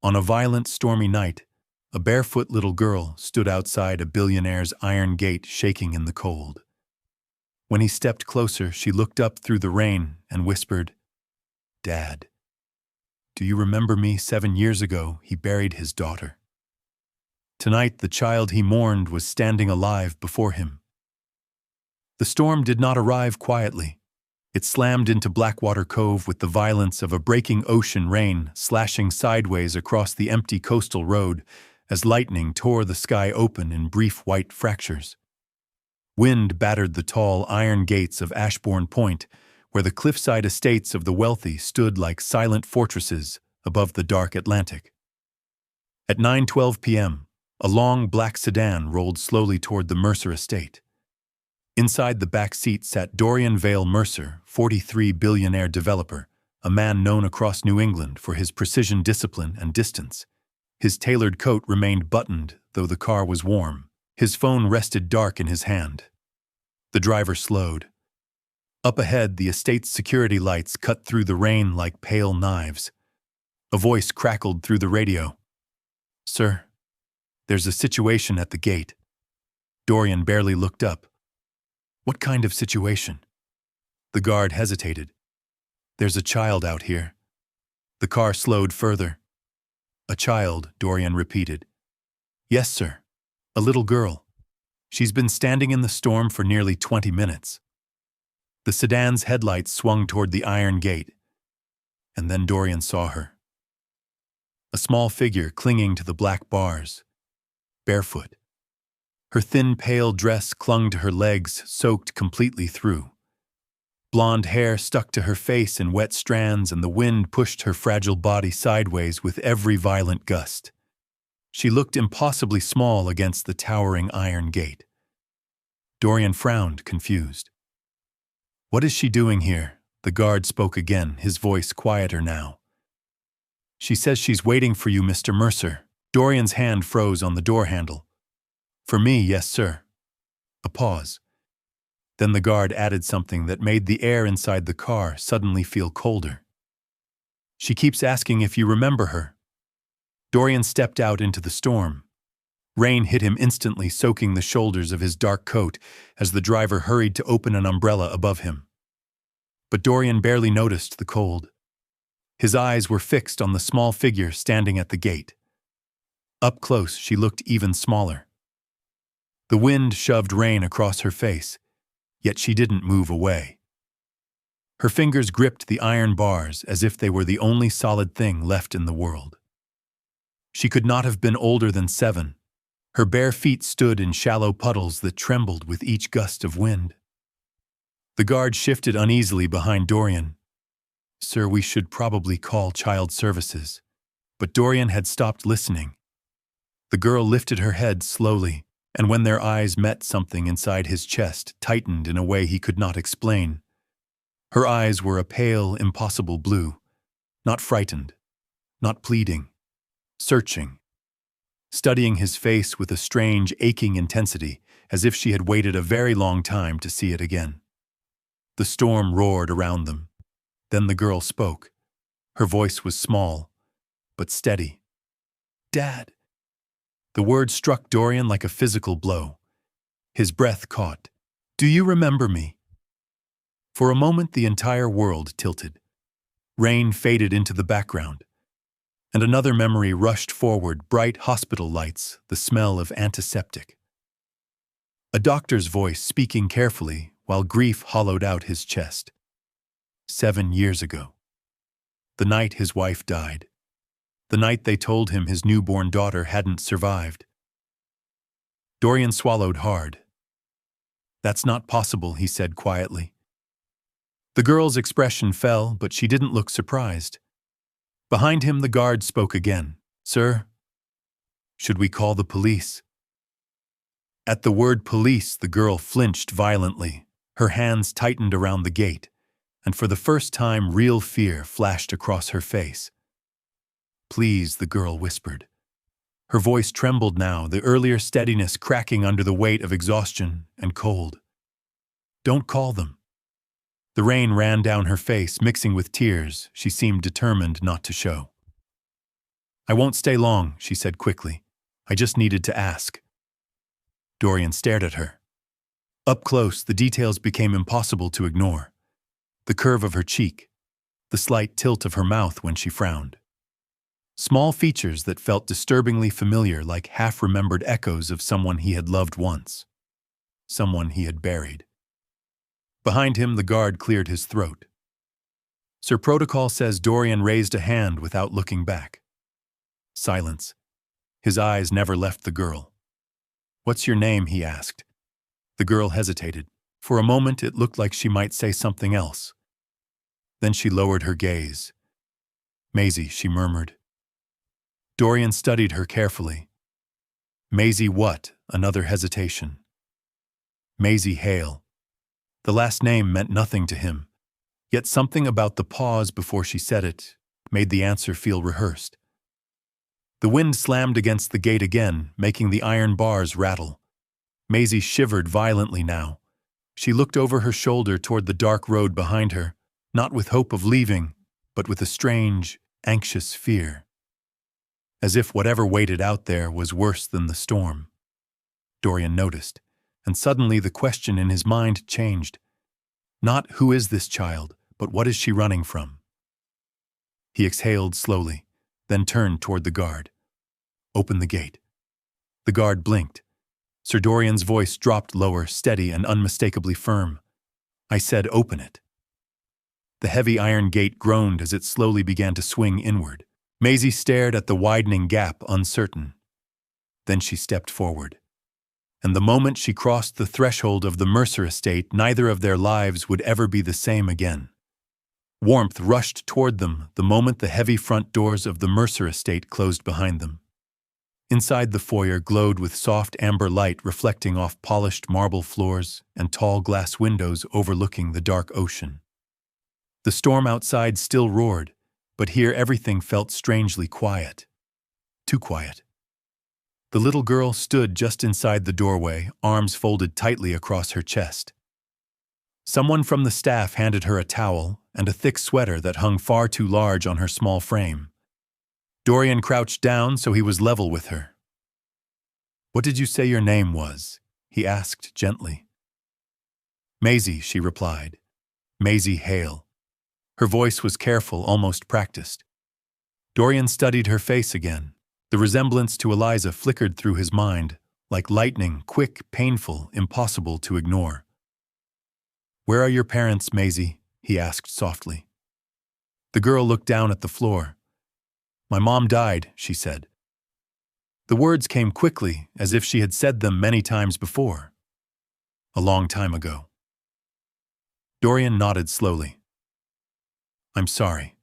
On a violent, stormy night, a barefoot little girl stood outside a billionaire's iron gate, shaking in the cold. When he stepped closer, she looked up through the rain and whispered, "Dad, do you remember me 7 years ago?" He buried his daughter. Tonight, the child he mourned was standing alive before him. The storm did not arrive quietly. It slammed into Blackwater Cove with the violence of a breaking ocean rain slashing sideways across the empty coastal road as lightning tore the sky open in brief white fractures. Wind battered the tall iron gates of Ashbourne Point, where the cliffside estates of the wealthy stood like silent fortresses above the dark Atlantic. At 9:12 p.m., a long black sedan rolled slowly toward the Mercer estate. Inside the back seat sat Dorian Vale Mercer, 43 billionaire developer, a man known across New England for his precision discipline and distance. His tailored coat remained buttoned, though the car was warm. His phone rested dark in his hand. The driver slowed. Up ahead, the estate's security lights cut through the rain like pale knives. A voice crackled through the radio. "Sir, there's a situation at the gate." Dorian barely looked up. "What kind of situation?" The guard hesitated. "There's a child out here." The car slowed further. "A child," Dorian repeated. "Yes, sir. A little girl. She's been standing in the storm for nearly 20 minutes. The sedan's headlights swung toward the iron gate, and then Dorian saw her. A small figure clinging to the black bars, barefoot. Her thin, pale dress clung to her legs, soaked completely through. Blonde hair stuck to her face in wet strands, and the wind pushed her fragile body sideways with every violent gust. She looked impossibly small against the towering iron gate. Dorian frowned, confused. "What is she doing here?" The guard spoke again, his voice quieter now. "She says she's waiting for you, Mr. Mercer." Dorian's hand froze on the door handle. "For me, yes, sir." A pause. Then the guard added something that made the air inside the car suddenly feel colder. "She keeps asking if you remember her." Dorian stepped out into the storm. Rain hit him instantly, soaking the shoulders of his dark coat as the driver hurried to open an umbrella above him. But Dorian barely noticed the cold. His eyes were fixed on the small figure standing at the gate. Up close, she looked even smaller. The wind shoved rain across her face, yet she didn't move away. Her fingers gripped the iron bars as if they were the only solid thing left in the world. She could not have been older than 7. Her bare feet stood in shallow puddles that trembled with each gust of wind. The guard shifted uneasily behind Dorian. "Sir, we should probably call child services." But Dorian had stopped listening. The girl lifted her head slowly, and when their eyes met, something inside his chest tightened in a way he could not explain. Her eyes were a pale, impossible blue, not frightened, not pleading, searching, studying his face with a strange, aching intensity, as if she had waited a very long time to see it again. The storm roared around them. Then the girl spoke. Her voice was small, but steady. "Dad." The word struck Dorian like a physical blow. His breath caught. "Do you remember me?" For a moment, the entire world tilted. Rain faded into the background, and another memory rushed forward, bright hospital lights, the smell of antiseptic. A doctor's voice speaking carefully while grief hollowed out his chest. 7 years ago. The night his wife died. The night they told him his newborn daughter hadn't survived. Dorian swallowed hard. "That's not possible," he said quietly. The girl's expression fell, but she didn't look surprised. Behind him, the guard spoke again. "Sir, should we call the police?" At the word police, the girl flinched violently. Her hands tightened around the gate, and for the first time, real fear flashed across her face. "Please," the girl whispered. Her voice trembled now, the earlier steadiness cracking under the weight of exhaustion and cold. "Don't call them." The rain ran down her face, mixing with tears she seemed determined not to show. I won't stay long, she said quickly. I just needed to ask. Dorian stared at her. Up close, the details became impossible to ignore. The curve of her cheek, the slight tilt of her mouth when she frowned. Small features that felt disturbingly familiar, like half-remembered echoes of someone he had loved once. Someone he had buried. Behind him, the guard cleared his throat. Sir Protocol says. Dorian raised a hand without looking back. Silence. His eyes never left the girl. What's your name? He asked. The girl hesitated. For a moment, it looked like she might say something else. Then she lowered her gaze. Maisie, she murmured. Dorian studied her carefully. Maisie what? Another hesitation. Maisie Hale. The last name meant nothing to him, yet something about the pause before she said it made the answer feel rehearsed. The wind slammed against the gate again, making the iron bars rattle. Maisie shivered violently now. She looked over her shoulder toward the dark road behind her, not with hope of leaving, but with a strange, anxious fear. As if whatever waited out there was worse than the storm. Dorian noticed, and suddenly the question in his mind changed. Not who is this child, but what is she running from? He exhaled slowly, then turned toward the guard. Open the gate. The guard blinked. Sir Dorian's voice dropped lower, steady and unmistakably firm. I said open it. The heavy iron gate groaned as it slowly began to swing inward. Maisie stared at the widening gap, uncertain. Then she stepped forward. And the moment she crossed the threshold of the Mercer estate, neither of their lives would ever be the same again. Warmth rushed toward them the moment the heavy front doors of the Mercer estate closed behind them. Inside, the foyer glowed with soft amber light reflecting off polished marble floors and tall glass windows overlooking the dark ocean. The storm outside still roared, but here everything felt strangely quiet. Too quiet. The little girl stood just inside the doorway, arms folded tightly across her chest. Someone from the staff handed her a towel and a thick sweater that hung far too large on her small frame. Dorian crouched down so he was level with her. What did you say your name was? He asked gently. Maisie, she replied. Maisie Hale. Her voice was careful, almost practiced. Dorian studied her face again. The resemblance to Eliza flickered through his mind, like lightning, quick, painful, impossible to ignore. Where are your parents, Maisie? He asked softly. The girl looked down at the floor. My mom died, she said. The words came quickly, as if she had said them many times before. A long time ago. Dorian nodded slowly. I'm sorry.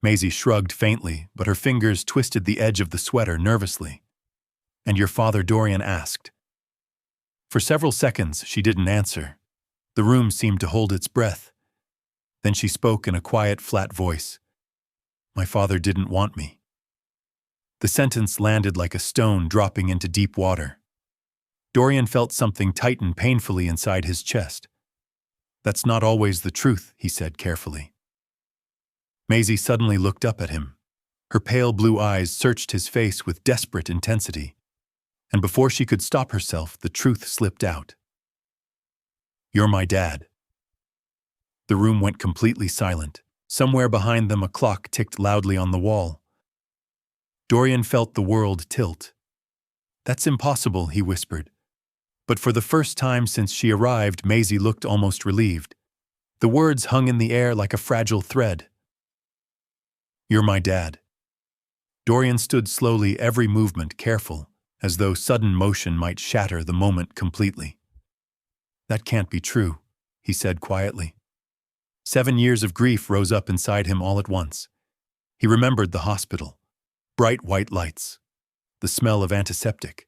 Maisie shrugged faintly, but her fingers twisted the edge of the sweater nervously. And your father? Dorian asked. For several seconds, she didn't answer. The room seemed to hold its breath. Then she spoke in a quiet, flat voice. My father didn't want me. The sentence landed like a stone dropping into deep water. Dorian felt something tighten painfully inside his chest. That's not always the truth, he said carefully. Maisie suddenly looked up at him. Her pale blue eyes searched his face with desperate intensity. And before she could stop herself, the truth slipped out. You're my dad. The room went completely silent. Somewhere behind them, a clock ticked loudly on the wall. Dorian felt the world tilt. That's impossible, he whispered. But for the first time since she arrived, Maisie looked almost relieved. The words hung in the air like a fragile thread. You're my dad. Dorian stood slowly, every movement careful, as though sudden motion might shatter the moment completely. That can't be true, he said quietly. 7 years of grief rose up inside him all at once. He remembered the hospital. Bright white lights. The smell of antiseptic.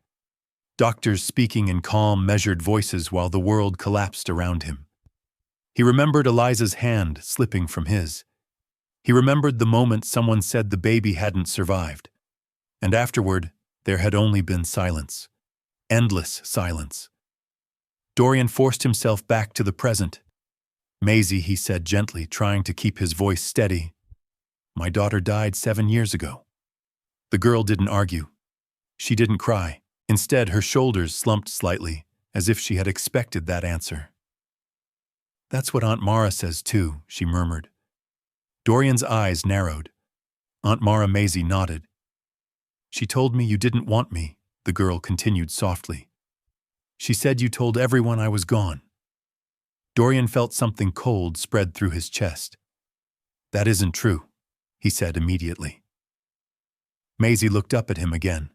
Doctors speaking in calm, measured voices while the world collapsed around him. He remembered Eliza's hand slipping from his. He remembered the moment someone said the baby hadn't survived. And afterward, there had only been silence. Endless silence. Dorian forced himself back to the present. Maisie, he said gently, trying to keep his voice steady. My daughter died 7 years ago. The girl didn't argue. She didn't cry. Instead, her shoulders slumped slightly, as if she had expected that answer. "That's what Aunt Mara says too," she murmured. Dorian's eyes narrowed. Aunt Mara Maisie nodded. "She told me you didn't want me," the girl continued softly. "She said you told everyone I was gone." Dorian felt something cold spread through his chest. "That isn't true," he said immediately. Maisie looked up at him again.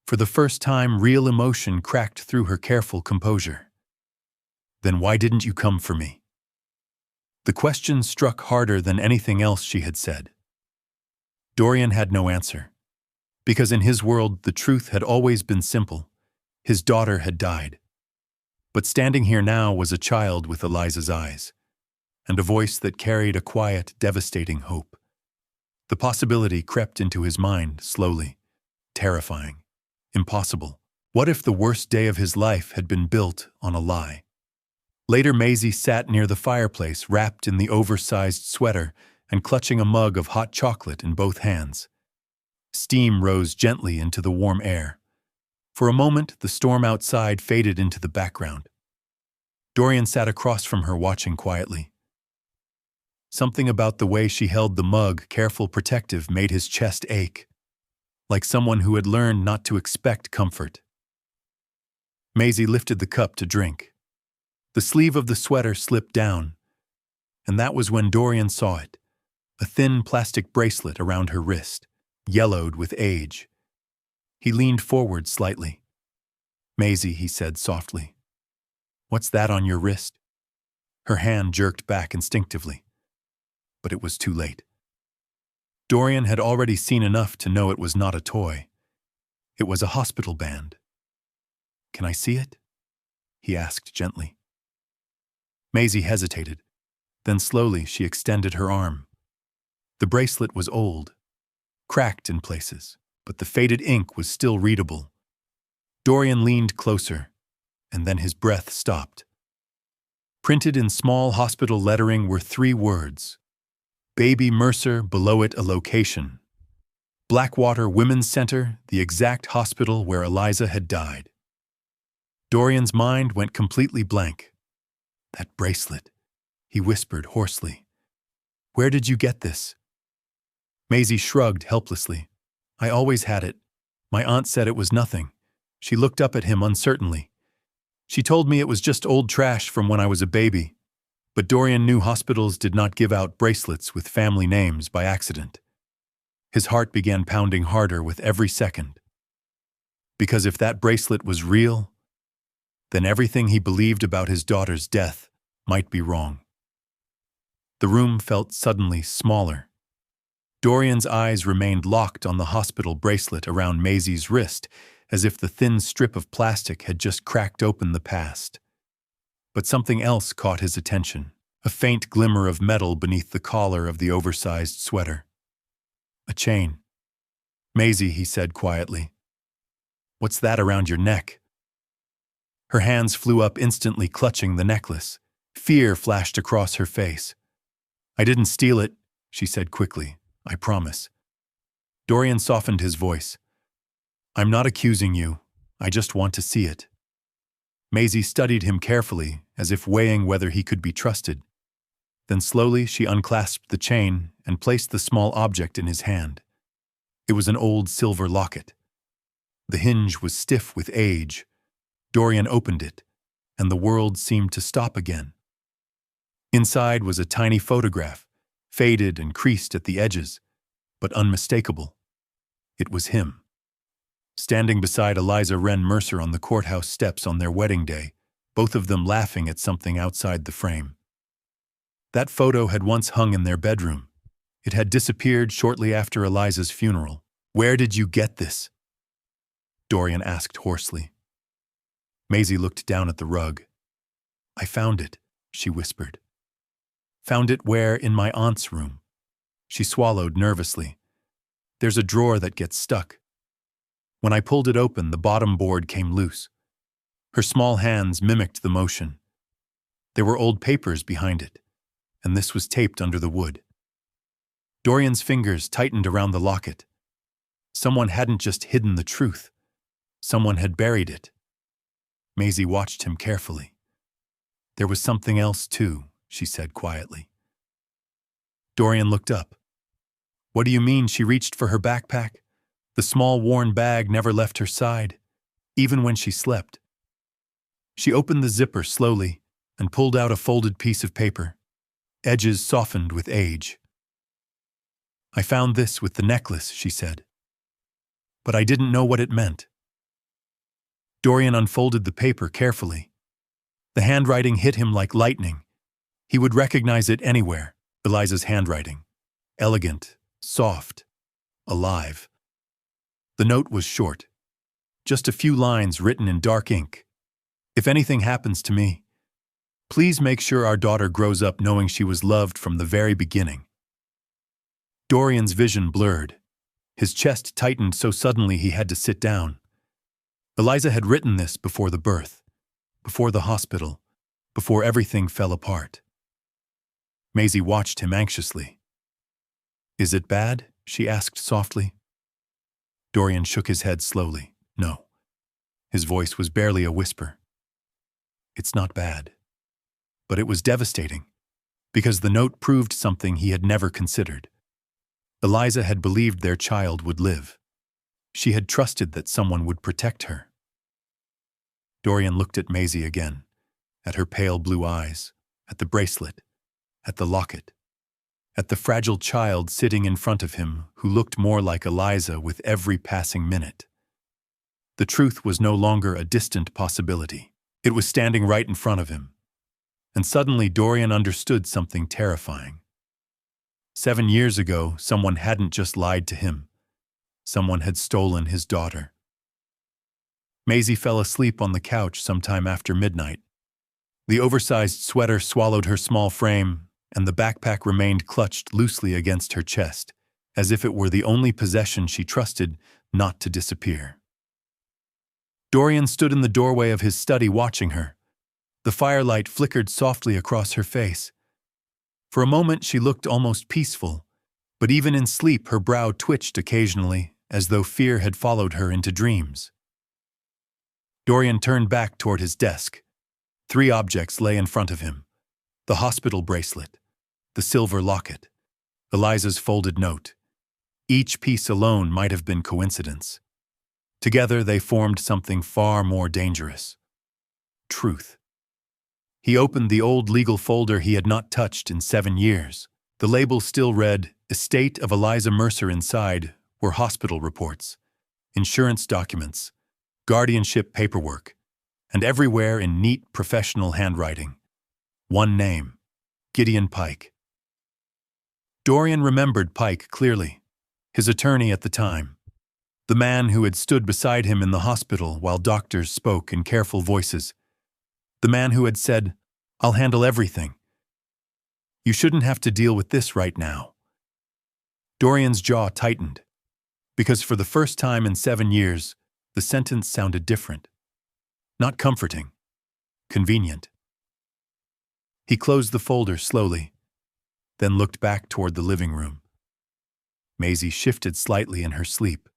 For the first time, real emotion cracked through her careful composure. "Then why didn't you come for me?" The question struck harder than anything else she had said. Dorian had no answer. Because in his world, the truth had always been simple. His daughter had died. But standing here now was a child with Eliza's eyes, and a voice that carried a quiet, devastating hope. The possibility crept into his mind slowly, terrifying, impossible. What if the worst day of his life had been built on a lie? Later, Maisie sat near the fireplace, wrapped in the oversized sweater and clutching a mug of hot chocolate in both hands. Steam rose gently into the warm air. For a moment, the storm outside faded into the background. Dorian sat across from her, watching quietly. Something about the way she held the mug, careful, protective, made his chest ache, like someone who had learned not to expect comfort. Maisie lifted the cup to drink. The sleeve of the sweater slipped down, and that was when Dorian saw it, a thin plastic bracelet around her wrist, yellowed with age. He leaned forward slightly. "Maisie," he said softly, "what's that on your wrist?" Her hand jerked back instinctively, but it was too late. Dorian had already seen enough to know it was not a toy. It was a hospital band. "Can I see it?" he asked gently. Maisie hesitated. Then slowly she extended her arm. The bracelet was old, cracked in places, but the faded ink was still readable. Dorian leaned closer, and then his breath stopped. Printed in small hospital lettering were 3 words. Baby Mercer, below it a location. Blackwater Women's Center, the exact hospital where Eliza had died. Dorian's mind went completely blank. "That bracelet," he whispered hoarsely. "Where did you get this?" Maisie shrugged helplessly. "I always had it. My aunt said it was nothing." She looked up at him uncertainly. "She told me it was just old trash from when I was a baby." But Dorian knew hospitals did not give out bracelets with family names by accident. His heart began pounding harder with every second. Because if that bracelet was real, then everything he believed about his daughter's death might be wrong. The room felt suddenly smaller. Dorian's eyes remained locked on the hospital bracelet around Maisie's wrist, as if the thin strip of plastic had just cracked open the past. But something else caught his attention, a faint glimmer of metal beneath the collar of the oversized sweater. A chain. "Maisie," he said quietly, "what's that around your neck?" Her hands flew up instantly, clutching the necklace. Fear flashed across her face. "I didn't steal it," she said quickly. "I promise." Dorian softened his voice. "I'm not accusing you. I just want to see it." Maisie studied him carefully, as if weighing whether he could be trusted. Then slowly she unclasped the chain and placed the small object in his hand. It was an old silver locket. The hinge was stiff with age. Dorian opened it, and the world seemed to stop again. Inside was a tiny photograph, faded and creased at the edges, but unmistakable. It was him, standing beside Eliza Wren Mercer on the courthouse steps on their wedding day, both of them laughing at something outside the frame. That photo had once hung in their bedroom. It had disappeared shortly after Eliza's funeral. "Where did you get this?" Dorian asked hoarsely. Maisie looked down at the rug. "I found it," she whispered. "Found it where? In my aunt's room." She swallowed nervously. "There's a drawer that gets stuck. When I pulled it open, the bottom board came loose." Her small hands mimicked the motion. There were old papers behind it, and this was taped under the wood. Dorian's fingers tightened around the locket. Someone hadn't just hidden the truth. Someone had buried it. Maisie watched him carefully. There was something else, too, she said quietly. Dorian looked up. What do you mean? She reached for her backpack. The small worn bag never left her side, even when she slept. She opened the zipper slowly and pulled out a folded piece of paper, edges softened with age. I found this with the necklace, she said. But I didn't know what it meant. Dorian unfolded the paper carefully. The handwriting hit him like lightning. He would recognize it anywhere. Eliza's handwriting. Elegant, soft, alive. The note was short. Just a few lines written in dark ink. If anything happens to me, please make sure our daughter grows up knowing she was loved from the very beginning. Dorian's vision blurred. His chest tightened so suddenly he had to sit down. Eliza had written this before the birth, before the hospital, before everything fell apart. Maisie watched him anxiously. Is it bad? She asked softly. Dorian shook his head slowly. No. His voice was barely a whisper. It's not bad. But it was devastating, because the note proved something he had never considered. Eliza had believed their child would live. She had trusted that someone would protect her. Dorian looked at Maisie again, at her pale blue eyes, at the bracelet, at the locket, at the fragile child sitting in front of him who looked more like Eliza with every passing minute. The truth was no longer a distant possibility. It was standing right in front of him. And suddenly Dorian understood something terrifying. 7 years ago, someone hadn't just lied to him. Someone had stolen his daughter. Maisie fell asleep on the couch sometime after midnight. The oversized sweater swallowed her small frame, and the backpack remained clutched loosely against her chest, as if it were the only possession she trusted not to disappear. Dorian stood in the doorway of his study watching her. The firelight flickered softly across her face. For a moment she looked almost peaceful, but even in sleep her brow twitched occasionally, as though fear had followed her into dreams. Dorian turned back toward his desk. 3 objects lay in front of him. The hospital bracelet, the silver locket, Eliza's folded note. Each piece alone might have been coincidence. Together they formed something far more dangerous. Truth. He opened the old legal folder he had not touched in 7 years. The label still read, Estate of Eliza Mercer. Inside were hospital reports, insurance documents, guardianship paperwork, and everywhere in neat professional handwriting. One name, Gideon Pike. Dorian remembered Pike clearly, his attorney at the time. The man who had stood beside him in the hospital while doctors spoke in careful voices. The man who had said, I'll handle everything. You shouldn't have to deal with this right now. Dorian's jaw tightened, because for the first time in 7 years, the sentence sounded different. Not comforting, convenient. He closed the folder slowly, then looked back toward the living room. Maisie shifted slightly in her sleep,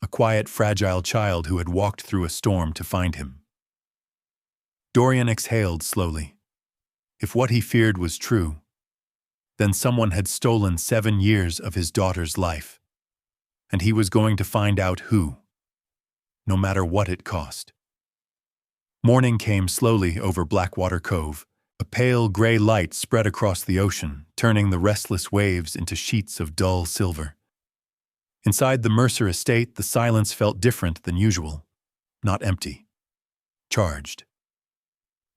a quiet, fragile child who had walked through a storm to find him. Dorian exhaled slowly. If what he feared was true, then someone had stolen 7 years of his daughter's life, and he was going to find out who, no matter what it cost. Morning came slowly over Blackwater Cove. A pale gray light spread across the ocean, turning the restless waves into sheets of dull silver. Inside the Mercer estate, the silence felt different than usual, not empty, charged.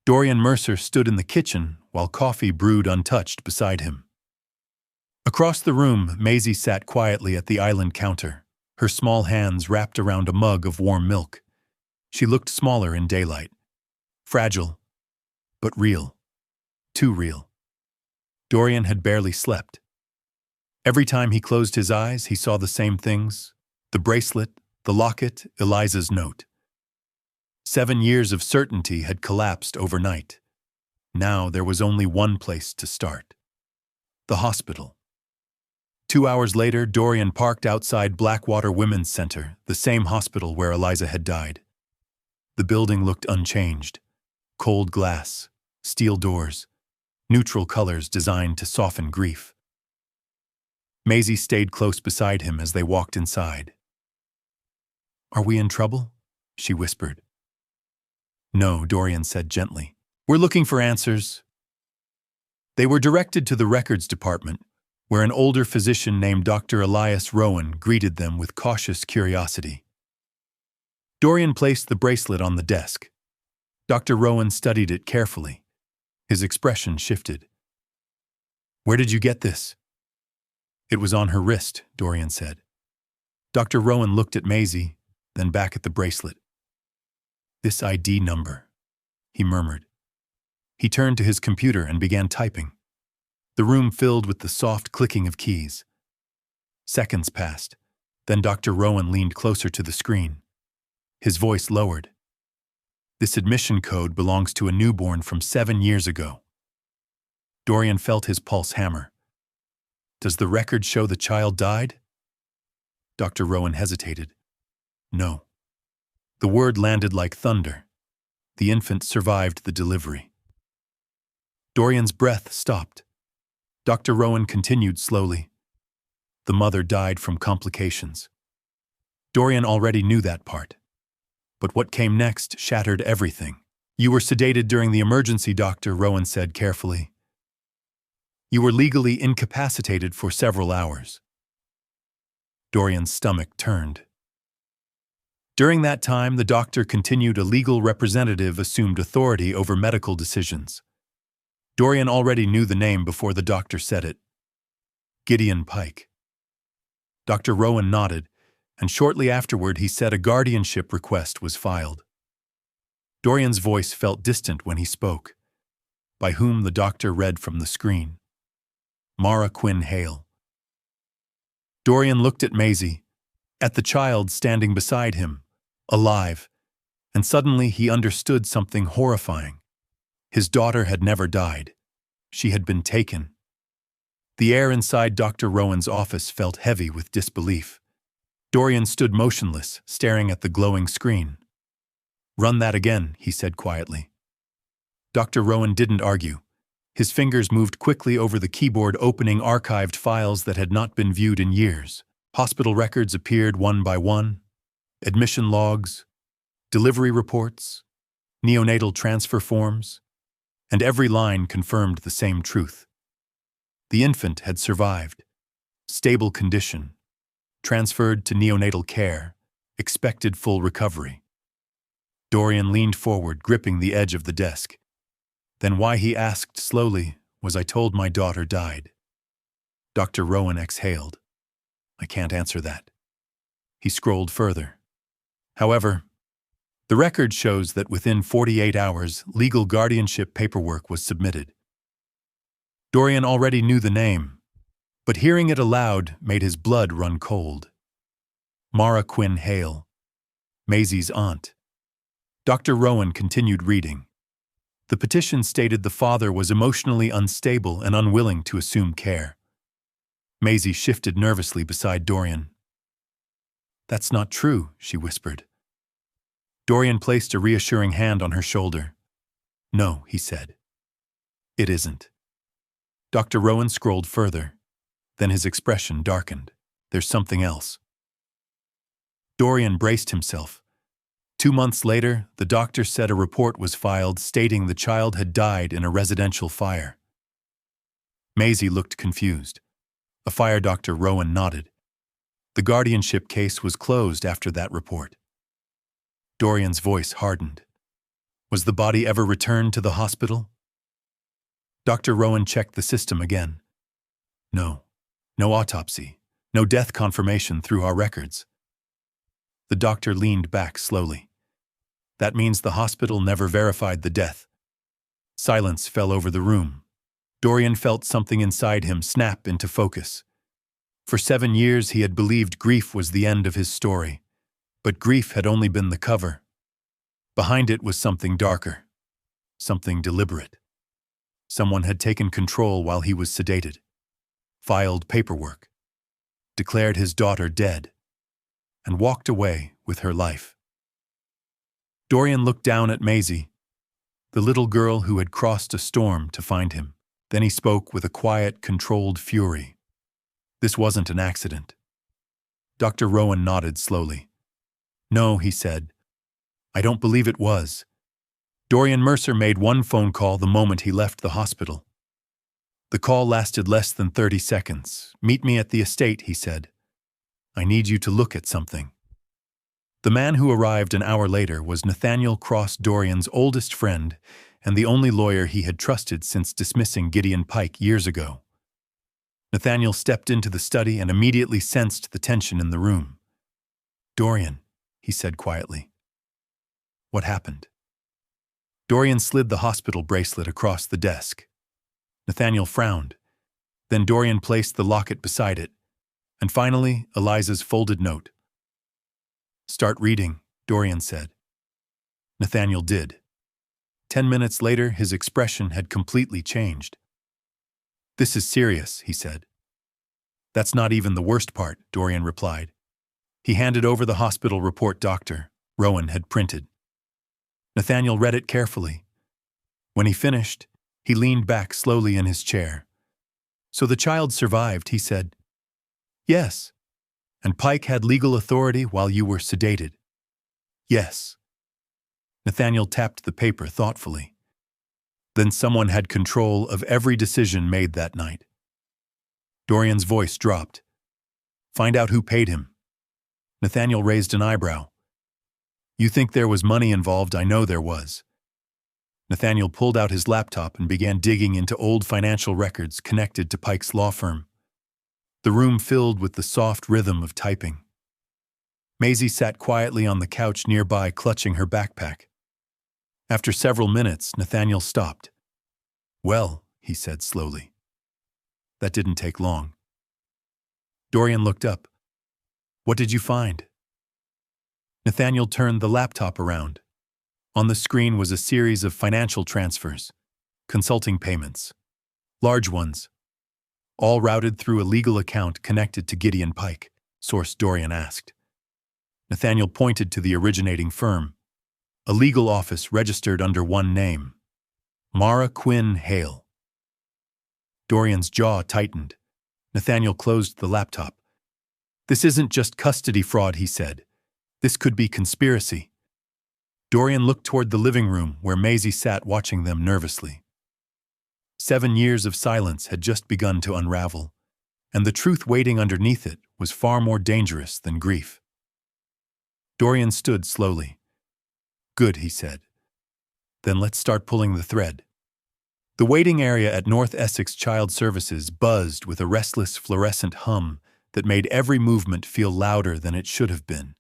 Dorian Mercer stood in the kitchen while coffee brewed untouched beside him. Across the room, Maisie sat quietly at the island counter, her small hands wrapped around a mug of warm milk. She looked smaller in daylight, fragile, but real, too real. Dorian had barely slept. Every time he closed his eyes, he saw the same things: the bracelet, the locket, Eliza's note. 7 years of certainty had collapsed overnight. Now there was only one place to start: the hospital. 2 hours later, Dorian parked outside Blackwater Women's Center, the same hospital where Eliza had died. The building looked unchanged. Cold glass, steel doors, neutral colors designed to soften grief. Maisie stayed close beside him as they walked inside. "Are we in trouble?" she whispered. "No," Dorian said gently. "We're looking for answers." They were directed to the records department, where an older physician named Dr. Elias Rowan greeted them with cautious curiosity. Dorian placed the bracelet on the desk. Dr. Rowan studied it carefully. His expression shifted. "Where did you get this?" "It was on her wrist," Dorian said. Dr. Rowan looked at Maisie, then back at the bracelet. "This ID number," he murmured. He turned to his computer and began typing. The room filled with the soft clicking of keys. Seconds passed. Then Dr. Rowan leaned closer to the screen. His voice lowered. "This admission code belongs to a newborn from 7 years ago." Dorian felt his pulse hammer. "Does the record show the child died?" Dr. Rowan hesitated. "No." The word landed like thunder. The infant survived the delivery. Dorian's breath stopped. Dr. Rowan continued slowly. "The mother died from complications." Dorian already knew that part. But what came next shattered everything. "You were sedated during the emergency, Dr. Rowan said carefully. "You were legally incapacitated for several hours." Dorian's stomach turned. During that time, the doctor continued a legal representative assumed authority over medical decisions. Dorian already knew the name before the doctor said it. Gideon Pike. Dr. Rowan nodded, and shortly afterward he said a guardianship request was filed. Dorian's voice felt distant when he spoke. By whom, the doctor read from the screen. Mara Quinn Hale. Dorian looked at Maisie, at the child standing beside him, alive, and suddenly he understood something horrifying. His daughter had never died. She had been taken. The air inside Dr. Rowan's office felt heavy with disbelief. Dorian stood motionless, staring at the glowing screen. "Run that again," he said quietly. Dr. Rowan didn't argue. His fingers moved quickly over the keyboard, opening archived files that had not been viewed in years. Hospital records appeared one by one. Admission logs, delivery reports, neonatal transfer forms, and every line confirmed the same truth. The infant had survived. Stable condition. Transferred to neonatal care. Expected full recovery. Dorian leaned forward, gripping the edge of the desk. "Then why," he asked slowly, "was I told my daughter died?" Dr. Rowan exhaled. "I can't answer that." He scrolled further. "However, the record shows that within 48 hours, legal guardianship paperwork was submitted." Dorian already knew the name, but hearing it aloud made his blood run cold. Mara Quinn Hale, Maisie's aunt. Dr. Rowan continued reading. The petition stated the father was emotionally unstable and unwilling to assume care. Maisie shifted nervously beside Dorian. "That's not true," she whispered. Dorian placed a reassuring hand on her shoulder. "No," he said. "It isn't." Dr. Rowan scrolled further. Then his expression darkened. "There's something else." Dorian braced himself. 2 months later, the doctor said a report was filed stating the child had died in a residential fire. Maisie looked confused. A fire Dr. Rowan nodded. The guardianship case was closed after that report. Dorian's voice hardened. "Was the body ever returned to the hospital?" Dr. Rowan checked the system again. "No. No autopsy. No death confirmation through our records." The doctor leaned back slowly. "That means the hospital never verified the death." Silence fell over the room. Dorian felt something inside him snap into focus. For 7 years he had believed grief was the end of his story, but grief had only been the cover. Behind it was something darker, something deliberate. Someone had taken control while he was sedated. Filed paperwork, declared his daughter dead, and walked away with her life. Dorian looked down at Maisie, the little girl who had crossed a storm to find him. Then he spoke with a quiet, controlled fury. This wasn't an accident. Dr. Rowan nodded slowly. No, he said. I don't believe it was. Dorian Mercer made one phone call the moment he left the hospital. The call lasted less than 30 seconds. Meet me at the estate, he said. I need you to look at something. The man who arrived an hour later was Nathaniel Cross, Dorian's oldest friend and the only lawyer he had trusted since dismissing Gideon Pike years ago. Nathaniel stepped into the study and immediately sensed the tension in the room. Dorian, he said quietly. What happened? Dorian slid the hospital bracelet across the desk. Nathaniel frowned. Then Dorian placed the locket beside it. And finally, Eliza's folded note. Start reading, Dorian said. Nathaniel did. 10 minutes later, his expression had completely changed. This is serious, he said. That's not even the worst part, Dorian replied. He handed over the hospital report Dr. Rowan had printed. Nathaniel read it carefully. When he finished, he leaned back slowly in his chair. So the child survived, he said. Yes. And Pike had legal authority while you were sedated. Yes. Nathaniel tapped the paper thoughtfully. Then someone had control of every decision made that night. Dorian's voice dropped. Find out who paid him. Nathaniel raised an eyebrow. You think there was money involved? I know there was. Nathaniel pulled out his laptop and began digging into old financial records connected to Pike's law firm. The room filled with the soft rhythm of typing. Maisie sat quietly on the couch nearby, clutching her backpack. After several minutes, Nathaniel stopped. Well, he said slowly. That didn't take long. Dorian looked up. What did you find? Nathaniel turned the laptop around. On the screen was a series of financial transfers, consulting payments, large ones, all routed through a legal account connected to Gideon Pike, source Dorian asked. Nathaniel pointed to the originating firm, a legal office registered under one name, Mara Quinn Hale. Dorian's jaw tightened. Nathaniel closed the laptop. This isn't just custody fraud, he said. This could be conspiracy. Dorian looked toward the living room where Maisie sat watching them nervously. 7 years of silence had just begun to unravel, and the truth waiting underneath it was far more dangerous than grief. Dorian stood slowly. Good, he said. Then let's start pulling the thread. The waiting area at North Essex Child Services buzzed with a restless fluorescent hum that made every movement feel louder than it should have been.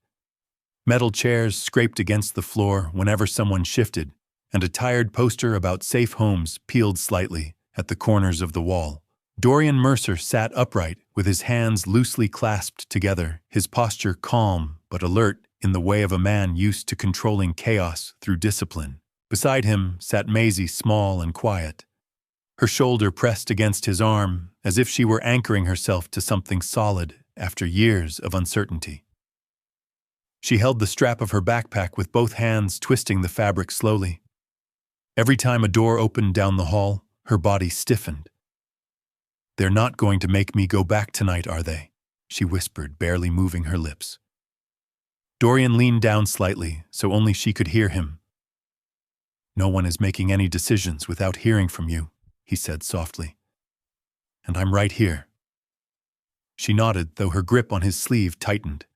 Metal chairs scraped against the floor whenever someone shifted, and a tired poster about safe homes peeled slightly at the corners of the wall. Dorian Mercer sat upright with his hands loosely clasped together, his posture calm but alert in the way of a man used to controlling chaos through discipline. Beside him sat Maisie, small and quiet, her shoulder pressed against his arm as if she were anchoring herself to something solid after years of uncertainty. She held the strap of her backpack with both hands, twisting the fabric slowly. Every time a door opened down the hall, her body stiffened. They're not going to make me go back tonight, are they? She whispered, barely moving her lips. Dorian leaned down slightly, so only she could hear him. No one is making any decisions without hearing from you, he said softly. And I'm right here. She nodded, though her grip on his sleeve tightened.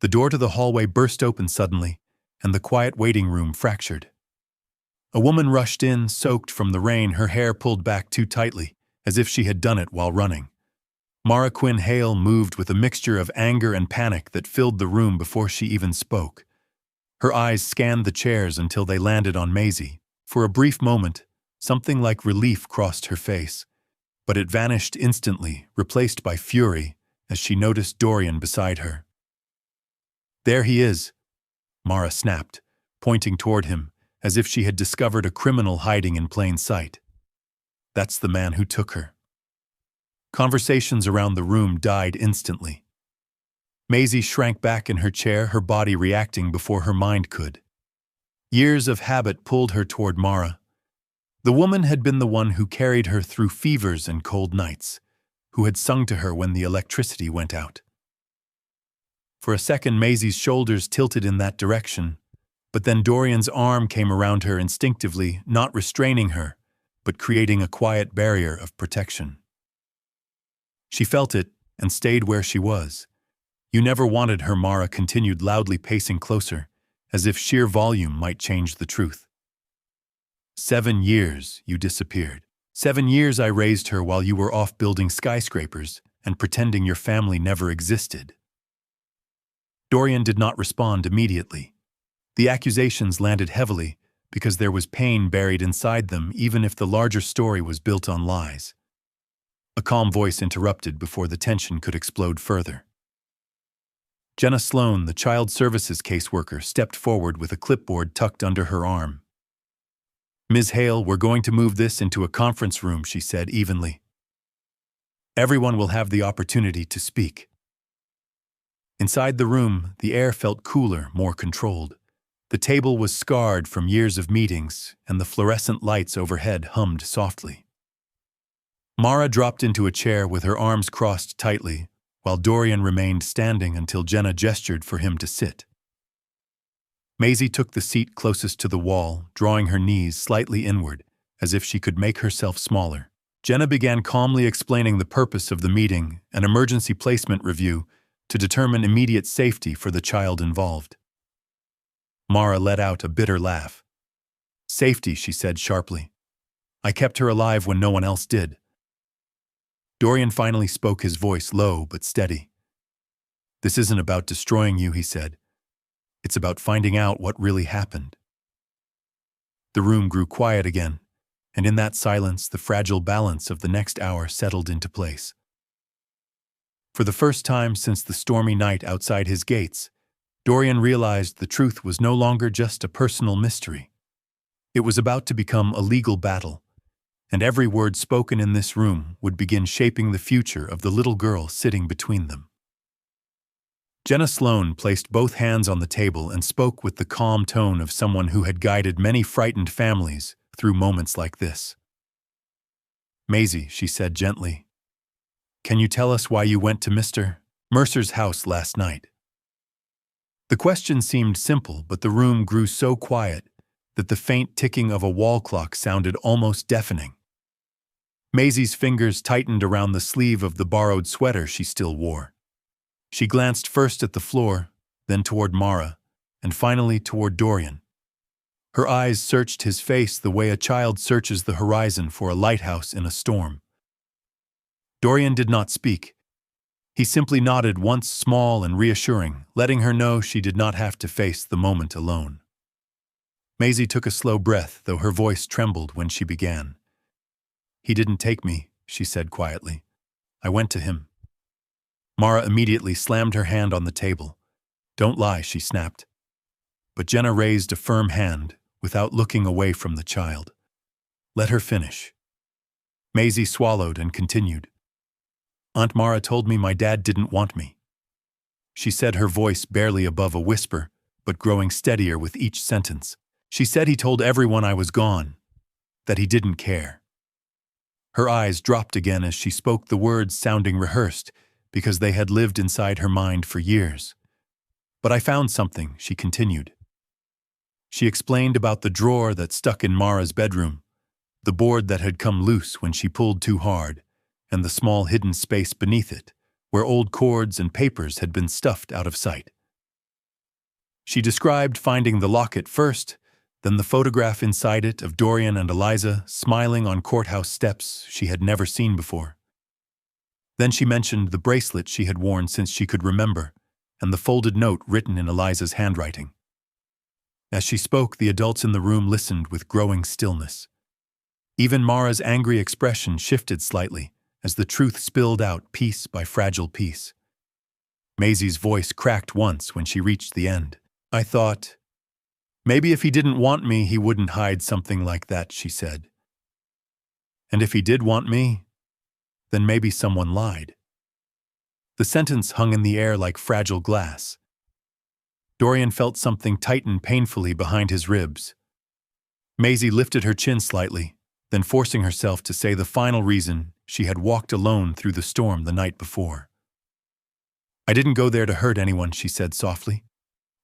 The door to the hallway burst open suddenly, and the quiet waiting room fractured. A woman rushed in, soaked from the rain, her hair pulled back too tightly, as if she had done it while running. Mara Quinn Hale moved with a mixture of anger and panic that filled the room before she even spoke. Her eyes scanned the chairs until they landed on Maisie. For a brief moment, something like relief crossed her face, but it vanished instantly, replaced by fury, as she noticed Dorian beside her. There he is, Mara snapped, pointing toward him, as if she had discovered a criminal hiding in plain sight. That's the man who took her. Conversations around the room died instantly. Maisie shrank back in her chair, her body reacting before her mind could. Years of habit pulled her toward Mara. The woman had been the one who carried her through fevers and cold nights, who had sung to her when the electricity went out. For a second, Maisie's shoulders tilted in that direction, but then Dorian's arm came around her instinctively, not restraining her, but creating a quiet barrier of protection. She felt it and stayed where she was. "You never wanted her," Mara continued, loudly pacing closer, as if sheer volume might change the truth. 7 years you disappeared. 7 years I raised her while you were off building skyscrapers and pretending your family never existed. Dorian did not respond immediately. The accusations landed heavily because there was pain buried inside them, even if the larger story was built on lies. A calm voice interrupted before the tension could explode further. Jenna Sloan, the child services caseworker, stepped forward with a clipboard tucked under her arm. "Ms. Hale, we're going to move this into a conference room," she said evenly. "Everyone will have the opportunity to speak." Inside the room, the air felt cooler, more controlled. The table was scarred from years of meetings, and the fluorescent lights overhead hummed softly. Mara dropped into a chair with her arms crossed tightly, while Dorian remained standing until Jenna gestured for him to sit. Maisie took the seat closest to the wall, drawing her knees slightly inward, as if she could make herself smaller. Jenna began calmly explaining the purpose of the meeting, an emergency placement review, to determine immediate safety for the child involved. Mara let out a bitter laugh. "Safety," she said sharply. "I kept her alive when no one else did." Dorian finally spoke, his voice low but steady. "This isn't about destroying you," he said. "It's about finding out what really happened." The room grew quiet again, and in that silence the fragile balance of the next hour settled into place. For the first time since the stormy night outside his gates, Dorian realized the truth was no longer just a personal mystery. It was about to become a legal battle, and every word spoken in this room would begin shaping the future of the little girl sitting between them. Jenna Sloan placed both hands on the table and spoke with the calm tone of someone who had guided many frightened families through moments like this. "Maisie," she said gently, "can you tell us why you went to Mr. Mercer's house last night?" The question seemed simple, but the room grew so quiet that the faint ticking of a wall clock sounded almost deafening. Maisie's fingers tightened around the sleeve of the borrowed sweater she still wore. She glanced first at the floor, then toward Mara, and finally toward Dorian. Her eyes searched his face the way a child searches the horizon for a lighthouse in a storm. Dorian did not speak. He simply nodded once, small and reassuring, letting her know she did not have to face the moment alone. Maisie took a slow breath, though her voice trembled when she began. "He didn't take me," she said quietly. "I went to him." Mara immediately slammed her hand on the table. "Don't lie," she snapped. But Jenna raised a firm hand, without looking away from the child. "Let her finish." Maisie swallowed and continued. "Aunt Mara told me my dad didn't want me." She said, her voice barely above a whisper, but growing steadier with each sentence. "She said he told everyone I was gone, that he didn't care." Her eyes dropped again as she spoke, the words sounding rehearsed, because they had lived inside her mind for years. "But I found something," she continued. She explained about the drawer that stuck in Mara's bedroom, the board that had come loose when she pulled too hard, and the small hidden space beneath it, where old cords and papers had been stuffed out of sight. She described finding the locket first, then the photograph inside it of Dorian and Eliza smiling on courthouse steps she had never seen before. Then she mentioned the bracelet she had worn since she could remember, and the folded note written in Eliza's handwriting. As she spoke, the adults in the room listened with growing stillness. Even Mara's angry expression shifted slightly as the truth spilled out piece by fragile piece. Maisie's voice cracked once when she reached the end. "I thought, maybe if he didn't want me, he wouldn't hide something like that," she said. "And if he did want me, then maybe someone lied. The sentence hung in the air like fragile glass. Dorian felt something tighten painfully behind his ribs. Maisie lifted her chin slightly, then forcing herself to say the final reason she had walked alone through the storm the night before. "I didn't go there to hurt anyone," she said softly.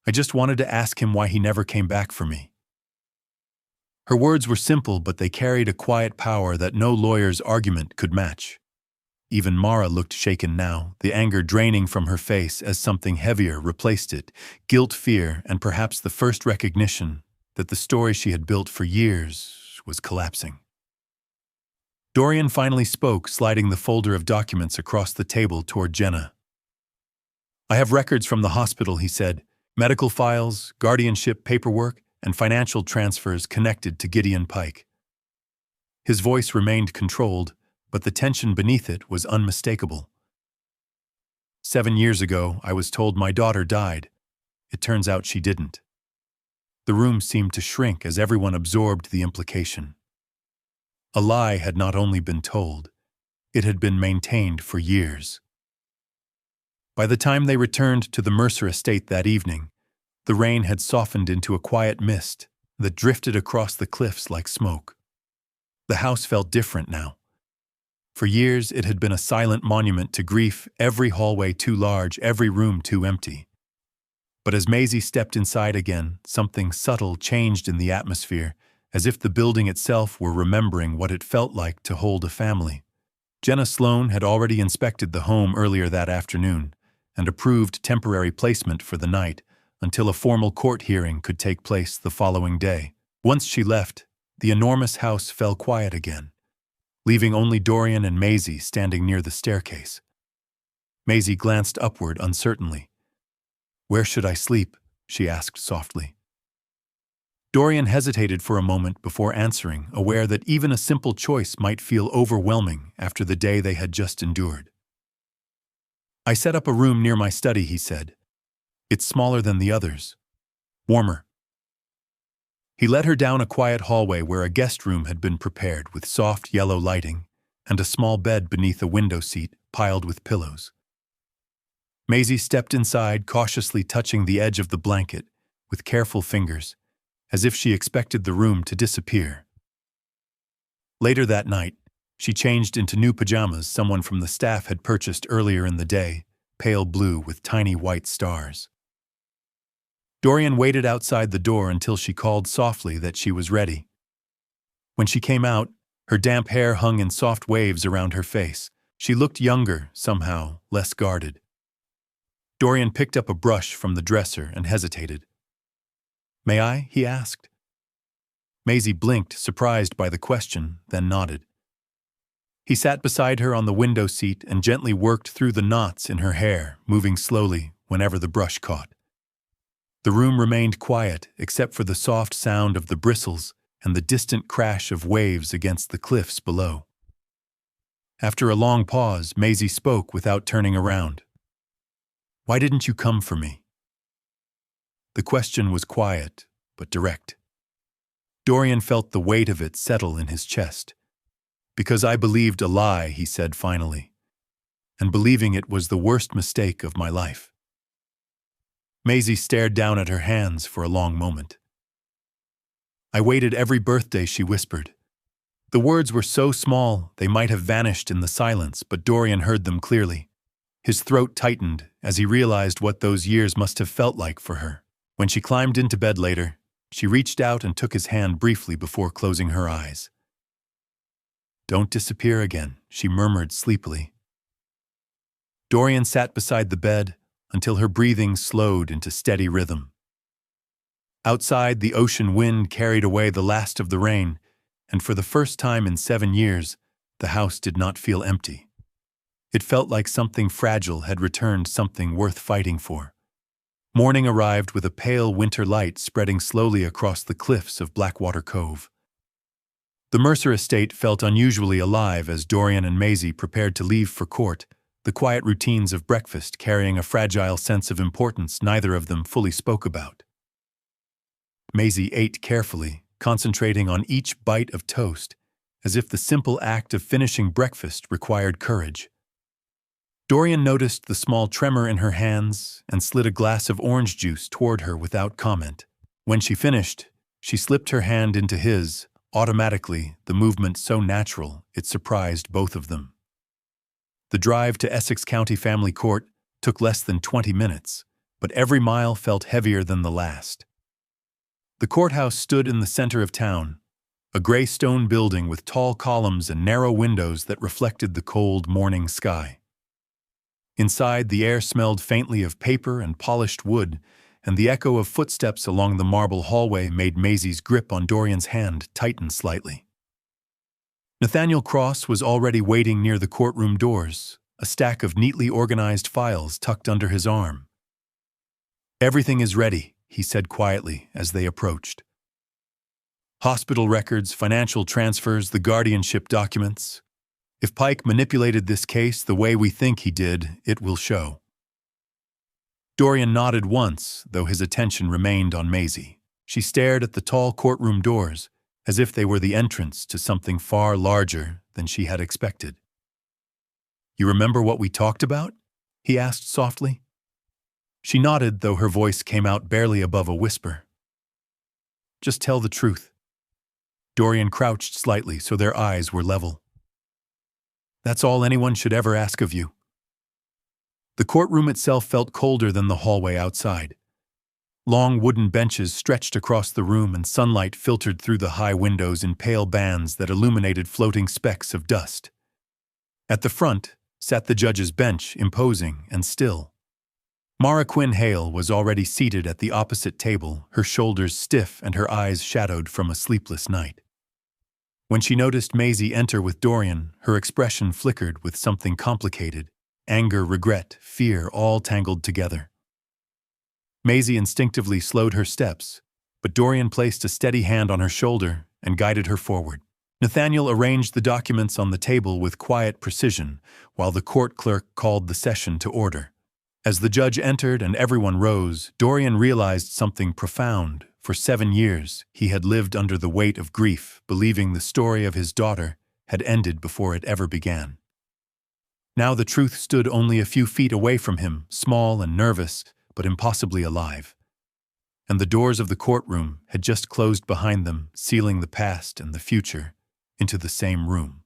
"I just wanted to ask him why he never came back for me." Her words were simple, but they carried a quiet power that no lawyer's argument could match. Even Mara looked shaken now, the anger draining from her face as something heavier replaced it, guilt, fear, and perhaps the first recognition that the story she had built for years was collapsing. Dorian finally spoke, sliding the folder of documents across the table toward Jenna. "I have records from the hospital," he said, "medical files, guardianship paperwork, and financial transfers connected to Gideon Pike." His voice remained controlled, but the tension beneath it was unmistakable. "7 years ago, I was told my daughter died. It turns out she didn't." The room seemed to shrink as everyone absorbed the implication. A lie had not only been told, it had been maintained for years. By the time they returned to the Mercer estate that evening, the rain had softened into a quiet mist that drifted across the cliffs like smoke. The house felt different now. For years, it had been a silent monument to grief, every hallway too large, every room too empty. But as Maisie stepped inside again, something subtle changed in the atmosphere, as if the building itself were remembering what it felt like to hold a family. Jenna Sloan had already inspected the home earlier that afternoon and approved temporary placement for the night until a formal court hearing could take place the following day. Once she left, the enormous house fell quiet again, leaving only Dorian and Maisie standing near the staircase. Maisie glanced upward uncertainly. "Where should I sleep?" she asked softly. Dorian hesitated for a moment before answering, aware that even a simple choice might feel overwhelming after the day they had just endured. "I set up a room near my study," he said. "It's smaller than the others. Warmer." He led her down a quiet hallway where a guest room had been prepared with soft yellow lighting and a small bed beneath a window seat piled with pillows. Maisie stepped inside, cautiously touching the edge of the blanket with careful fingers, as if she expected the room to disappear. Later that night, she changed into new pajamas someone from the staff had purchased earlier in the day, pale blue with tiny white stars. Dorian waited outside the door until she called softly that she was ready. When she came out, her damp hair hung in soft waves around her face. She looked younger, somehow, less guarded. Dorian picked up a brush from the dresser and hesitated. "May I?" he asked. Maisie blinked, surprised by the question, then nodded. He sat beside her on the window seat and gently worked through the knots in her hair, moving slowly whenever the brush caught. The room remained quiet, except for the soft sound of the bristles and the distant crash of waves against the cliffs below. After a long pause, Maisie spoke without turning around. "Why didn't you come for me?" The question was quiet, but direct. Dorian felt the weight of it settle in his chest. "Because I believed a lie," he said finally, "and believing it was the worst mistake of my life." Maisie stared down at her hands for a long moment. "I waited every birthday," she whispered. The words were so small they might have vanished in the silence, but Dorian heard them clearly. His throat tightened as he realized what those years must have felt like for her. When she climbed into bed later, she reached out and took his hand briefly before closing her eyes. "Don't disappear again," she murmured sleepily. Dorian sat beside the bed until her breathing slowed into steady rhythm. Outside, the ocean wind carried away the last of the rain, and for the first time in 7 years, the house did not feel empty. It felt like something fragile had returned, something worth fighting for. Morning arrived with a pale winter light spreading slowly across the cliffs of Blackwater Cove. The Mercer estate felt unusually alive as Dorian and Maisie prepared to leave for court, the quiet routines of breakfast carrying a fragile sense of importance neither of them fully spoke about. Maisie ate carefully, concentrating on each bite of toast, as if the simple act of finishing breakfast required courage. Dorian noticed the small tremor in her hands and slid a glass of orange juice toward her without comment. When she finished, she slipped her hand into his, automatically, the movement so natural it surprised both of them. The drive to Essex County Family Court took less than 20 minutes, but every mile felt heavier than the last. The courthouse stood in the center of town, a gray stone building with tall columns and narrow windows that reflected the cold morning sky. Inside, the air smelled faintly of paper and polished wood, and the echo of footsteps along the marble hallway made Maisie's grip on Dorian's hand tighten slightly. Nathaniel Cross was already waiting near the courtroom doors, a stack of neatly organized files tucked under his arm. "Everything is ready," he said quietly as they approached. "Hospital records, financial transfers, the guardianship documents. If Pike manipulated this case the way we think he did, it will show." Dorian nodded once, though his attention remained on Maisie. She stared at the tall courtroom doors, as if they were the entrance to something far larger than she had expected. "You remember what we talked about?" he asked softly. She nodded, though her voice came out barely above a whisper. "Just tell the truth." Dorian crouched slightly so their eyes were level. "That's all anyone should ever ask of you." The courtroom itself felt colder than the hallway outside. Long wooden benches stretched across the room and sunlight filtered through the high windows in pale bands that illuminated floating specks of dust. At the front sat the judge's bench, imposing and still. Mara Quinn Hale was already seated at the opposite table, her shoulders stiff and her eyes shadowed from a sleepless night. When she noticed Maisie enter with Dorian, her expression flickered with something complicated: anger, regret, fear, all tangled together. Maisie instinctively slowed her steps, but Dorian placed a steady hand on her shoulder and guided her forward. Nathaniel arranged the documents on the table with quiet precision, while the court clerk called the session to order. As the judge entered and everyone rose, Dorian realized something profound. For 7 years, he had lived under the weight of grief, believing the story of his daughter had ended before it ever began. Now the truth stood only a few feet away from him, small and nervous, but impossibly alive. And the doors of the courtroom had just closed behind them, sealing the past and the future into the same room.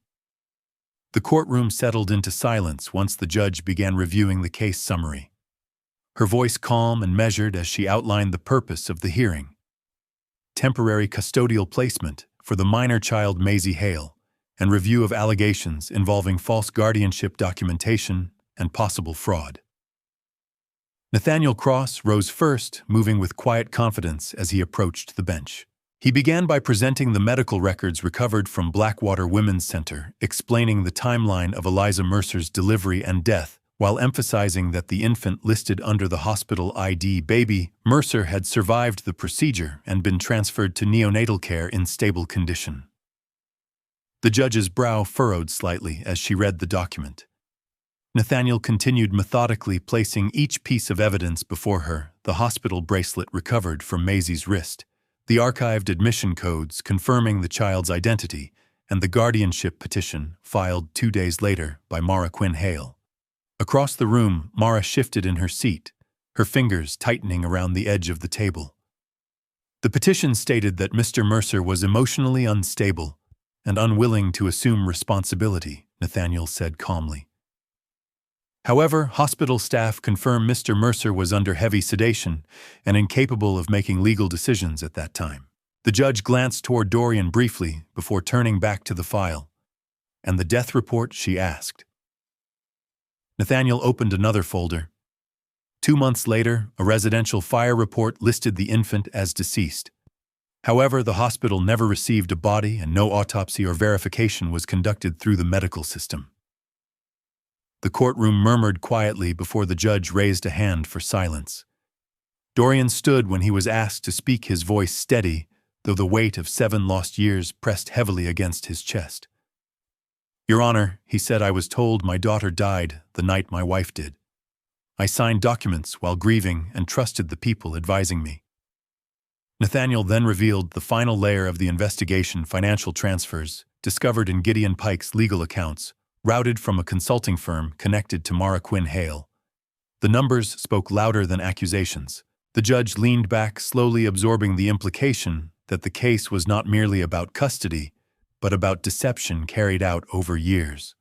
The courtroom settled into silence once the judge began reviewing the case summary. Her voice calm and measured as she outlined the purpose of the hearing. Temporary custodial placement for the minor child Maisie Hale, and review of allegations involving false guardianship documentation and possible fraud. Nathaniel Cross rose first, moving with quiet confidence as he approached the bench. He began by presenting the medical records recovered from Blackwater Women's Center, explaining the timeline of Eliza Mercer's delivery and death, while emphasizing that the infant listed under the hospital ID baby, Mercer, had survived the procedure and been transferred to neonatal care in stable condition. The judge's brow furrowed slightly as she read the document. Nathaniel continued methodically, placing each piece of evidence before her: the hospital bracelet recovered from Maisie's wrist, the archived admission codes confirming the child's identity, and the guardianship petition filed 2 days later by Mara Quinn Hale. Across the room, Mara shifted in her seat, her fingers tightening around the edge of the table. The petition stated that Mr. Mercer was emotionally unstable and unwilling to assume responsibility, Nathaniel said calmly. However, hospital staff confirmed Mr. Mercer was under heavy sedation and incapable of making legal decisions at that time. The judge glanced toward Dorian briefly before turning back to the file. "And the death report?" she asked. Nathaniel opened another folder. 2 months later, a residential fire report listed the infant as deceased. However, the hospital never received a body and no autopsy or verification was conducted through the medical system. The courtroom murmured quietly before the judge raised a hand for silence. Dorian stood when he was asked to speak, his voice steady, though the weight of 7 lost years pressed heavily against his chest. "Your Honor," he said, "I was told my daughter died the night my wife did. I signed documents while grieving and trusted the people advising me." Nathaniel then revealed the final layer of the investigation: financial transfers, discovered in Gideon Pike's legal accounts, routed from a consulting firm connected to Mara Quinn Hale. The numbers spoke louder than accusations. The judge leaned back, slowly absorbing the implication that the case was not merely about custody, but about deception carried out over years.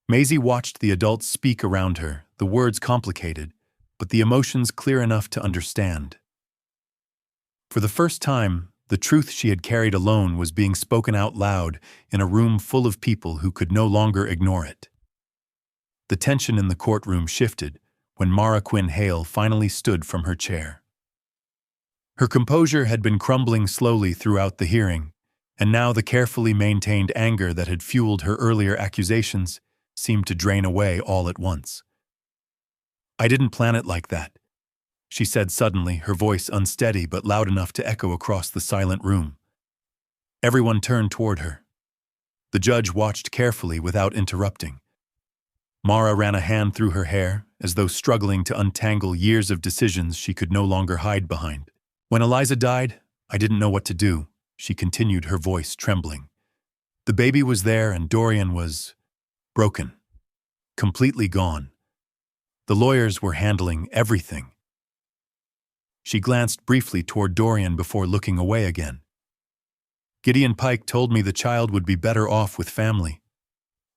Maisie watched the adults speak around her, the words complicated, but the emotions clear enough to understand. For the first time, the truth she had carried alone was being spoken out loud in a room full of people who could no longer ignore it. The tension in the courtroom shifted when Mara Quinn Hale finally stood from her chair. Her composure had been crumbling slowly throughout the hearing, and now the carefully maintained anger that had fueled her earlier accusations seemed to drain away all at once. "I didn't plan it like that," she said suddenly, her voice unsteady but loud enough to echo across the silent room. Everyone turned toward her. The judge watched carefully without interrupting. Mara ran a hand through her hair, as though struggling to untangle years of decisions she could no longer hide behind. "When Eliza died, I didn't know what to do," she continued, her voice trembling. "The baby was there and Dorian was broken, completely gone. The lawyers were handling everything." She glanced briefly toward Dorian before looking away again. "Gideon Pike told me the child would be better off with family.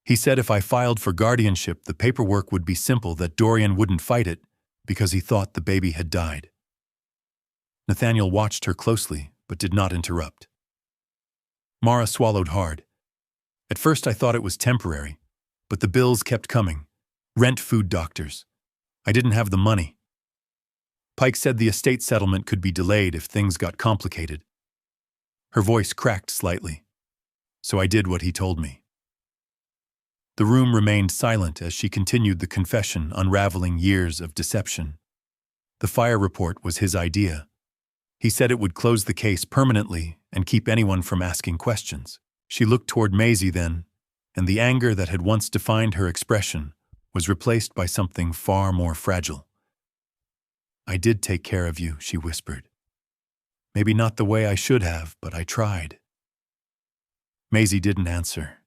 He said if I filed for guardianship, the paperwork would be simple, that Dorian wouldn't fight it because he thought the baby had died." Nathaniel watched her closely, but did not interrupt. Mara swallowed hard. "At first I thought it was temporary, but the bills kept coming. Rent, food, doctors. I didn't have the money. Pike said the estate settlement could be delayed if things got complicated." Her voice cracked slightly. "So I did what he told me." The room remained silent as she continued the confession, unraveling years of deception. The fire report was his idea. He said it would close the case permanently and keep anyone from asking questions. She looked toward Maisie then, and the anger that had once defined her expression was replaced by something far more fragile. "I did take care of you," she whispered. "Maybe not the way I should have, but I tried." Maisie didn't answer.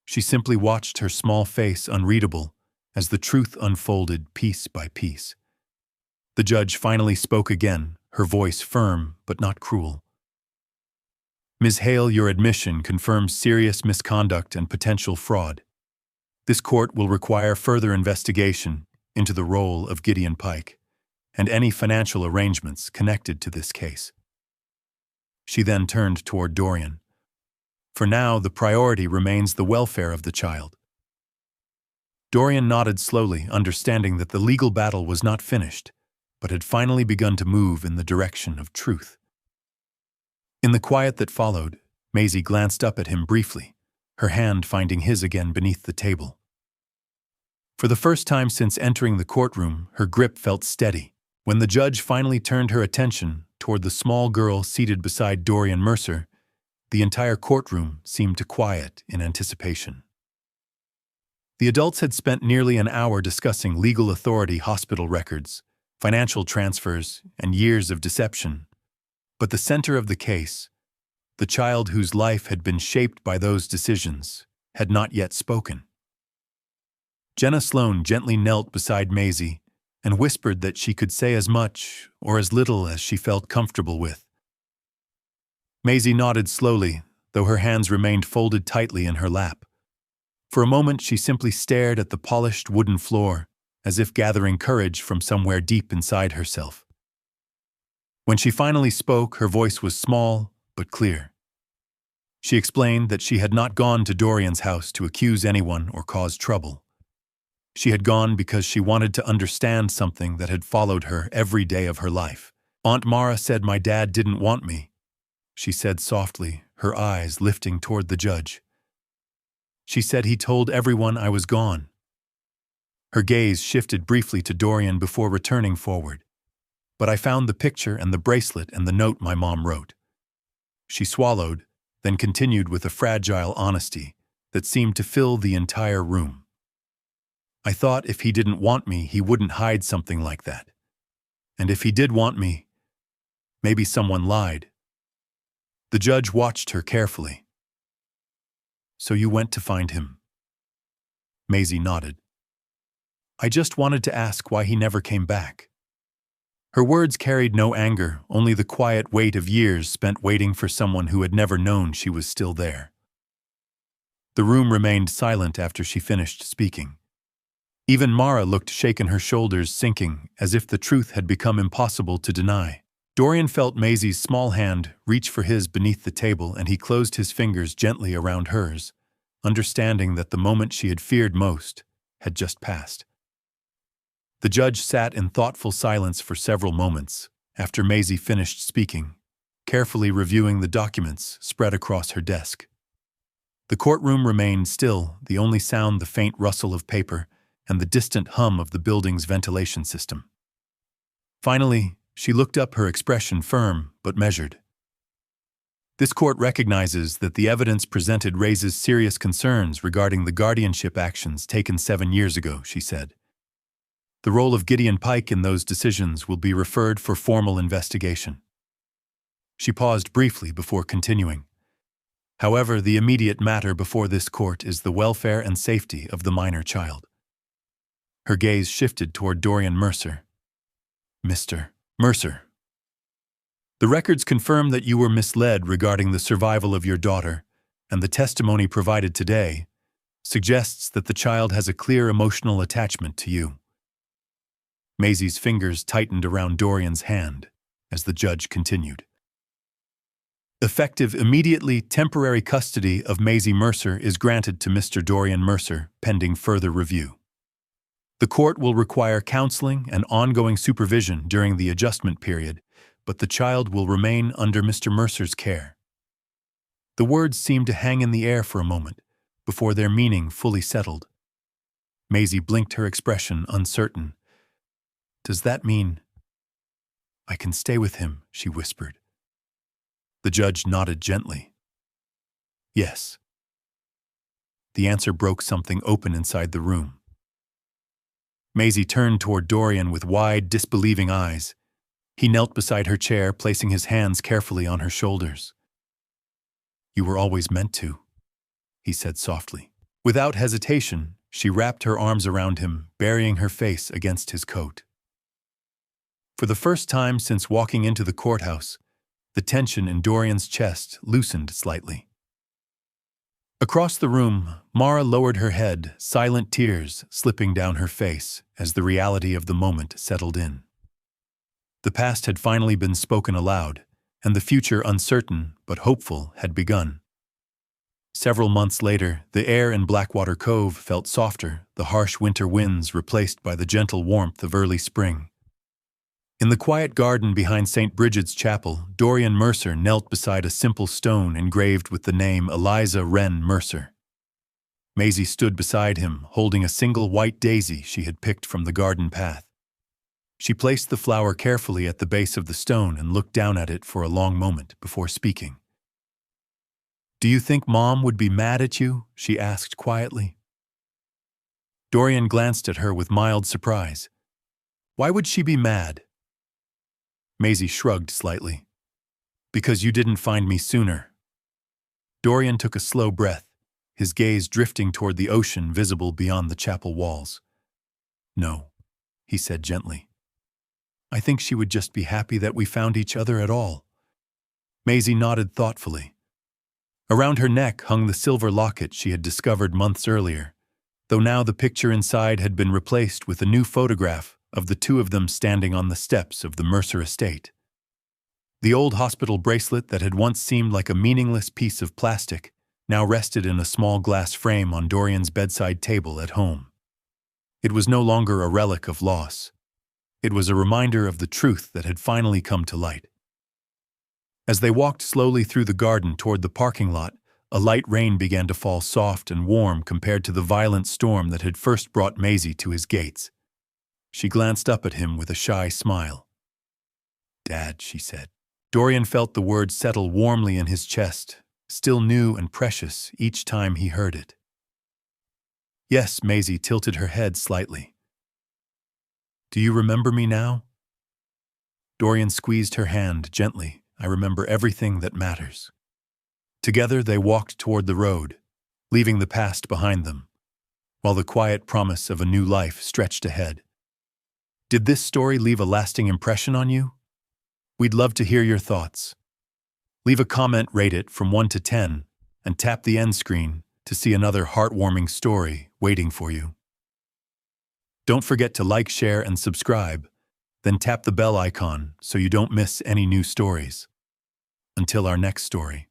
She simply watched, her small face unreadable, as the truth unfolded piece by piece. The judge finally spoke again, her voice firm but not cruel. "Ms. Hale, your admission confirms serious misconduct and potential fraud. This court will require further investigation into the role of Gideon Pike and any financial arrangements connected to this case." She then turned toward Dorian. "For now, the priority remains the welfare of the child." Dorian nodded slowly, understanding that the legal battle was not finished, but had finally begun to move in the direction of truth. In the quiet that followed, Maisie glanced up at him briefly, her hand finding his again beneath the table. For the first time since entering the courtroom, her grip felt steady. When the judge finally turned her attention toward the small girl seated beside Dorian Mercer, the entire courtroom seemed to quiet in anticipation. The adults had spent nearly an hour discussing legal authority, hospital records, financial transfers, and years of deception. But the center of the case, the child whose life had been shaped by those decisions, had not yet spoken. Jenna Sloan gently knelt beside Maisie and whispered that she could say as much or as little as she felt comfortable with. Maisie nodded slowly, though her hands remained folded tightly in her lap. For a moment she simply stared at the polished wooden floor, as if gathering courage from somewhere deep inside herself. When she finally spoke, her voice was small but clear. She explained that she had not gone to Dorian's house to accuse anyone or cause trouble. She had gone because she wanted to understand something that had followed her every day of her life. "Aunt Mara said my dad didn't want me," she said softly, her eyes lifting toward the judge. "She said he told everyone I was gone." Her gaze shifted briefly to Dorian before returning forward. "But I found the picture and the bracelet and the note my mom wrote." She swallowed, then continued with a fragile honesty that seemed to fill the entire room. "I thought if he didn't want me, he wouldn't hide something like that. And if he did want me, maybe someone lied." The judge watched her carefully. So you went to find him. Maisie nodded. I just wanted to ask why he never came back. Her words carried no anger, only the quiet weight of years spent waiting for someone who had never known she was still there. The room remained silent after she finished speaking. Even Mara looked shaken, her shoulders sinking, as if the truth had become impossible to deny. Dorian felt Maisie's small hand reach for his beneath the table, and he closed his fingers gently around hers, understanding that the moment she had feared most had just passed. The judge sat in thoughtful silence for several moments after Maisie finished speaking, carefully reviewing the documents spread across her desk. The courtroom remained still, the only sound the faint rustle of paper and the distant hum of the building's ventilation system. Finally, she looked up, her expression firm but measured. This court recognizes that the evidence presented raises serious concerns regarding the guardianship actions taken 7 years ago, she said. The role of Gideon Pike in those decisions will be referred for formal investigation. She paused briefly before continuing. However, the immediate matter before this court is the welfare and safety of the minor child. Her gaze shifted toward Dorian Mercer. Mr. Mercer, the records confirm that you were misled regarding the survival of your daughter, and the testimony provided today suggests that the child has a clear emotional attachment to you. Maisie's fingers tightened around Dorian's hand as the judge continued. Effective immediately, temporary custody of Maisie Mercer is granted to Mr. Dorian Mercer, pending further review. The court will require counseling and ongoing supervision during the adjustment period, but the child will remain under Mr. Mercer's care. The words seemed to hang in the air for a moment, before their meaning fully settled. Maisie blinked, her expression uncertain. Does that mean I can stay with him? She whispered. The judge nodded gently. Yes. The answer broke something open inside the room. Maisie turned toward Dorian with wide, disbelieving eyes. He knelt beside her chair, placing his hands carefully on her shoulders. You were always meant to, he said softly. Without hesitation, she wrapped her arms around him, burying her face against his coat. For the first time since walking into the courthouse, the tension in Dorian's chest loosened slightly. Across the room, Mara lowered her head, silent tears slipping down her face as the reality of the moment settled in. The past had finally been spoken aloud, and the future, uncertain but hopeful, had begun. Several months later, the air in Blackwater Cove felt softer, the harsh winter winds replaced by the gentle warmth of early spring. In the quiet garden behind St. Bridget's Chapel, Dorian Mercer knelt beside a simple stone engraved with the name Eliza Wren Mercer. Maisie stood beside him, holding a single white daisy she had picked from the garden path. She placed the flower carefully at the base of the stone and looked down at it for a long moment before speaking. Do you think Mom would be mad at you? She asked quietly. Dorian glanced at her with mild surprise. Why would she be mad? Maisie shrugged slightly. Because you didn't find me sooner. Dorian took a slow breath, his gaze drifting toward the ocean visible beyond the chapel walls. No, he said gently. I think she would just be happy that we found each other at all. Maisie nodded thoughtfully. Around her neck hung the silver locket she had discovered months earlier, though now the picture inside had been replaced with a new photograph of the two of them standing on the steps of the Mercer estate. The old hospital bracelet that had once seemed like a meaningless piece of plastic now rested in a small glass frame on Dorian's bedside table at home. It was no longer a relic of loss. It was a reminder of the truth that had finally come to light. As they walked slowly through the garden toward the parking lot, a light rain began to fall, soft and warm compared to the violent storm that had first brought Maisie to his gates. She glanced up at him with a shy smile. Dad, she said. Dorian felt the word settle warmly in his chest, still new and precious each time he heard it. Yes, Maisie tilted her head slightly. Do you remember me now? Dorian squeezed her hand gently. I remember everything that matters. Together they walked toward the road, leaving the past behind them, while the quiet promise of a new life stretched ahead. Did this story leave a lasting impression on you? We'd love to hear your thoughts. Leave a comment, rate it from 1 to 10, and tap the end screen to see another heartwarming story waiting for you. Don't forget to like, share, and subscribe, then tap the bell icon so you don't miss any new stories. Until our next story.